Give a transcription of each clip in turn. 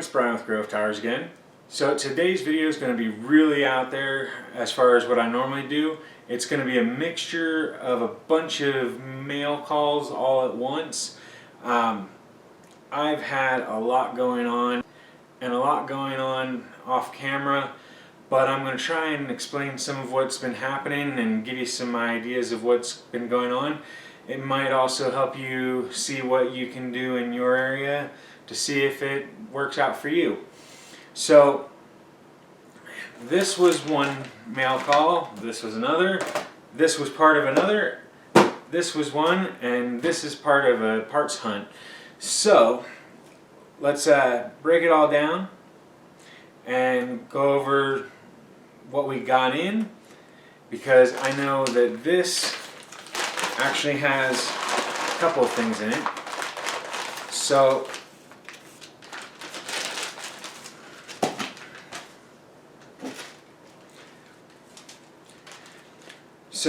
it's Brian with GreyWolf Towers again. So today's video is going to be really out there as far as what I normally do. It's going to be a mixture of a bunch of mail calls all at once. I've had a lot going on and a lot going on off camera, but I'm going to try and explain some of what's been happening and give you some ideas of what's been going on. It might also help you see what you can do in your area to see if it works out for you. So this was one mail call, this was another, this was part of another, this was one, and this is part of a parts hunt. So let's break it all down and go over what we got in, because I know that this actually has a couple of things in it. So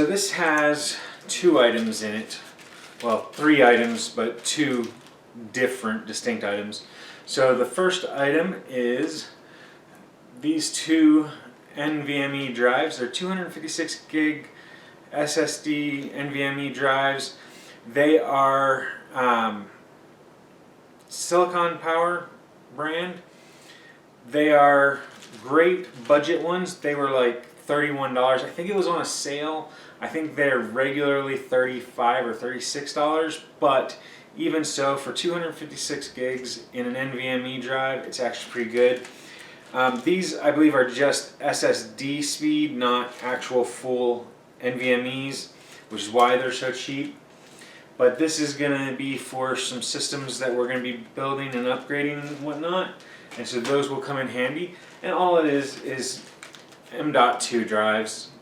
this has two items in it. Well, three items, but two different, distinct items. So the first item is these two NVMe drives. They're 256 gig SSD NVMe drives. They are Silicon Power brand. They are great budget ones. They were like $31. I think it was on a sale. I think they're regularly $35 or $36, but even so, for 256 gigs in an NVMe drive, it's actually pretty good. These, I believe, are just SSD speed, not actual full NVMEs, which is why they're so cheap. But this is going to be for some systems that we're going to be building and upgrading and whatnot, and so those will come in handy. And all it is M.2 drives.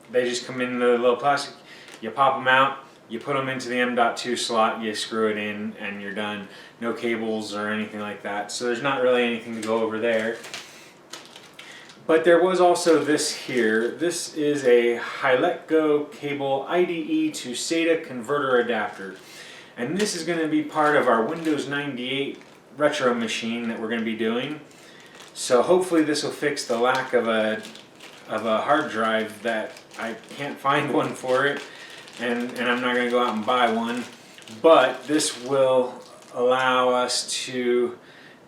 They just come in the little plastic, you pop them out, you put them into the M.2 slot, you screw it in, and you're done. No cables or anything like that, so there's not really anything to go over there. But there was also this here. This is a HiLetGo cable IDE to SATA converter adapter. And this is going to be part of our Windows 98 retro machine that we're going to be doing. So hopefully this will fix the lack of a hard drive that I can't find one for it, and I'm not going to go out and buy one. But this will allow us to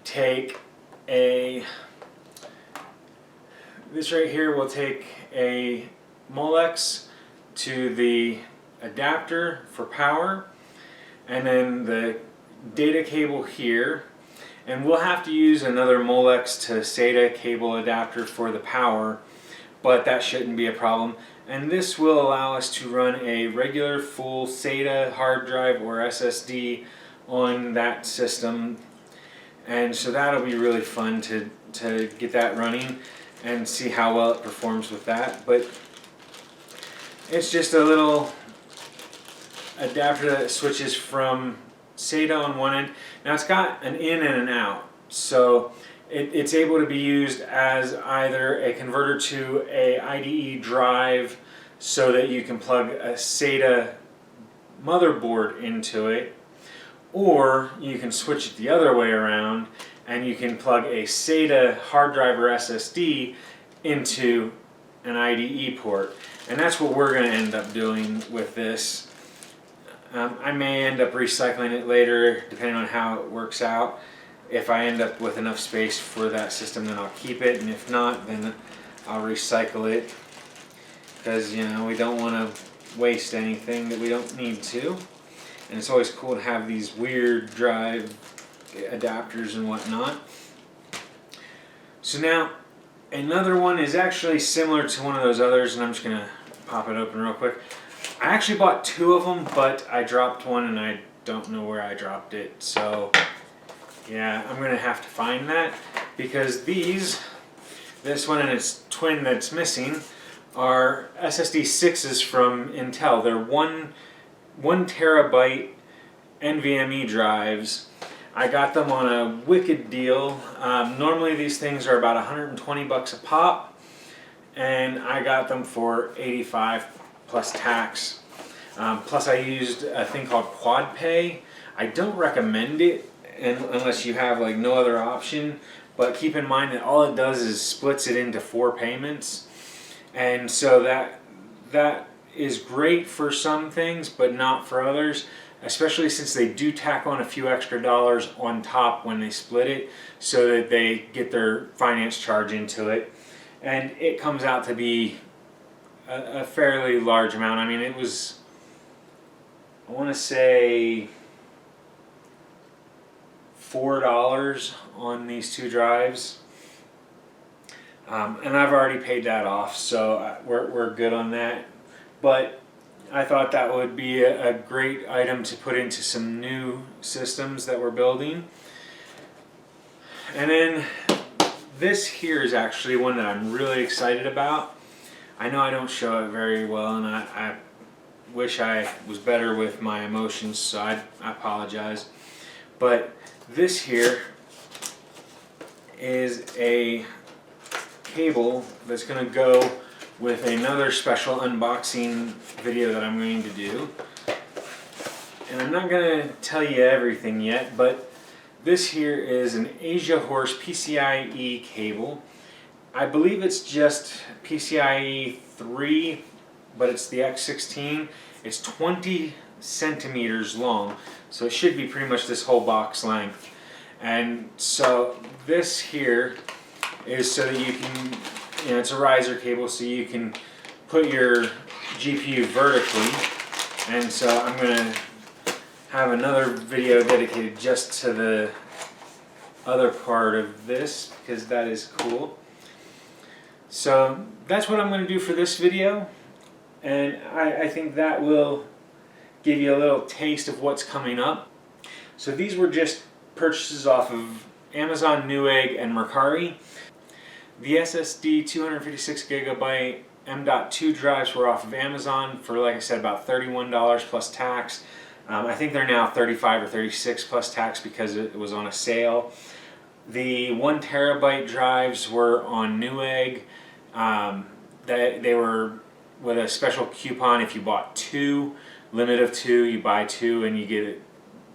take this right here will take a Molex to the adapter for power, and then the data cable here. And we'll have to use another Molex to SATA cable adapter for the power, but that shouldn't be a problem. And this will allow us to run a regular full SATA hard drive or SSD on that system. And so that'll be really fun to get that running and see how well it performs with that. But it's just a little adapter that switches from SATA on one end. Now it's got an in and an out, so it's able to be used as either a converter to a IDE drive so that you can plug a SATA motherboard into it, or you can switch it the other way around and you can plug a SATA hard drive or SSD into an IDE port. And that's what we're going to end up doing with this. I may end up recycling it later, depending on how it works out. If I end up with enough space for that system, then I'll keep it, and if not, then I'll recycle it, because we don't want to waste anything that we don't need to. And it's always cool to have these weird drive adapters and whatnot. So now another one is actually similar to one of those others, and I'm just gonna pop it open real quick. I actually bought two of them, but I dropped one and I don't know where I dropped it. So yeah, I'm gonna have to find that, because this one and its twin that's missing are SSD 6s from Intel. They're one terabyte NVMe drives. I got them on a wicked deal. Normally these things are about 120 bucks a pop, and I got them for 85 plus tax. Plus I used a thing called QuadPay. I don't recommend it unless you have like no other option. But keep in mind that all it does is splits it into 4 payments, and so that is great for some things, but not for others. Especially since they do tack on a few extra dollars on top when they split it, so that they get their finance charge into it, and it comes out to be a fairly large amount. I mean, it was, I want to say, $4 on these 2 drives, and I've already paid that off, so we're good on that. But I thought that would be a great item to put into some new systems that we're building. And then this here is actually one that I'm really excited about. I know I don't show it very well, and I wish I was better with my emotions, so I apologize. But this here is a cable that's going to go with another special unboxing video that I'm going to do. And I'm not going to tell you everything yet, but this here is an Asia Horse PCIe cable. I believe it's just PCIe 3, but it's the X16. It's 20 centimeters long, so it should be pretty much this whole box length. And so this here is so that you can, it's a riser cable, so you can put your GPU vertically. And so I'm going to have another video dedicated just to the other part of this, because that is cool. So that's what I'm going to do for this video, and I think that will give you a little taste of what's coming up. So these were just purchases off of Amazon, Newegg, and Mercari. The SSD 256 gigabyte M.2 drives were off of Amazon for, like I said, about $31 plus tax. I think they're now $35 or $36 plus tax because it was on a sale. The 1 terabyte drives were on Newegg. They were with a special coupon. If you bought 2, limit of 2, you buy 2 and you get a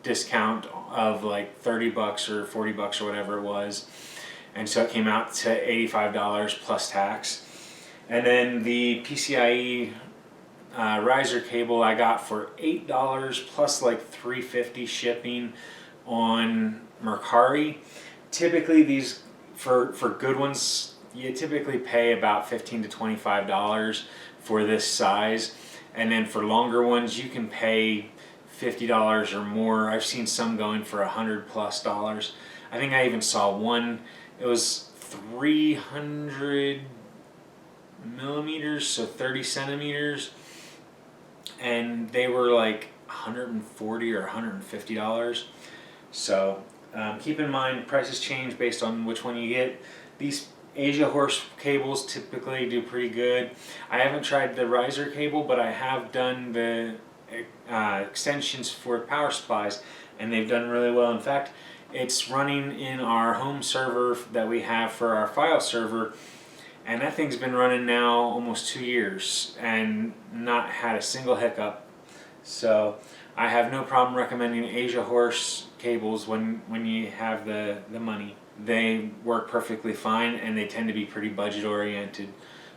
discount of like $30 or $40 or whatever it was. And so it came out to $85 plus tax. And then the PCIe riser cable I got for $8 plus like $3.50 shipping on Mercari. Typically these, for good ones, you typically pay about $15 to $25 for this size. And then for longer ones you can pay $50 or more. I've seen some going for $100 plus. I think I even saw one, it was 300 millimeters, so 30 centimeters, and they were like $140 or $150. So keep in mind, prices change based on which one you get. These Asia Horse cables typically do pretty good. I haven't tried the riser cable, but I have done the extensions for power supplies, and they've done really well. In fact, it's running in our home server that we have for our file server, and that thing's been running now almost 2 years and not had a single hiccup. So I have no problem recommending Asia Horse cables when you have the money. They work perfectly fine, and they tend to be pretty budget oriented.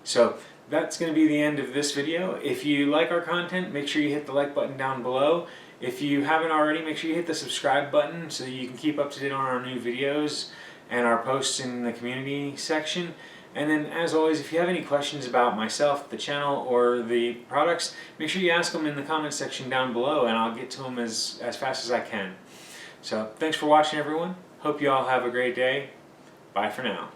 So that's going to be the end of this video. If you like our content, make sure you hit the like button down below. If you haven't already, make sure you hit the subscribe button so you can keep up to date on our new videos and our posts in the community section. And then, as always, if you have any questions about myself, the channel, or the products, make sure you ask them in the comment section down below, and I'll get to them as fast as I can. So thanks for watching, everyone. Hope you all have a great day. Bye for now.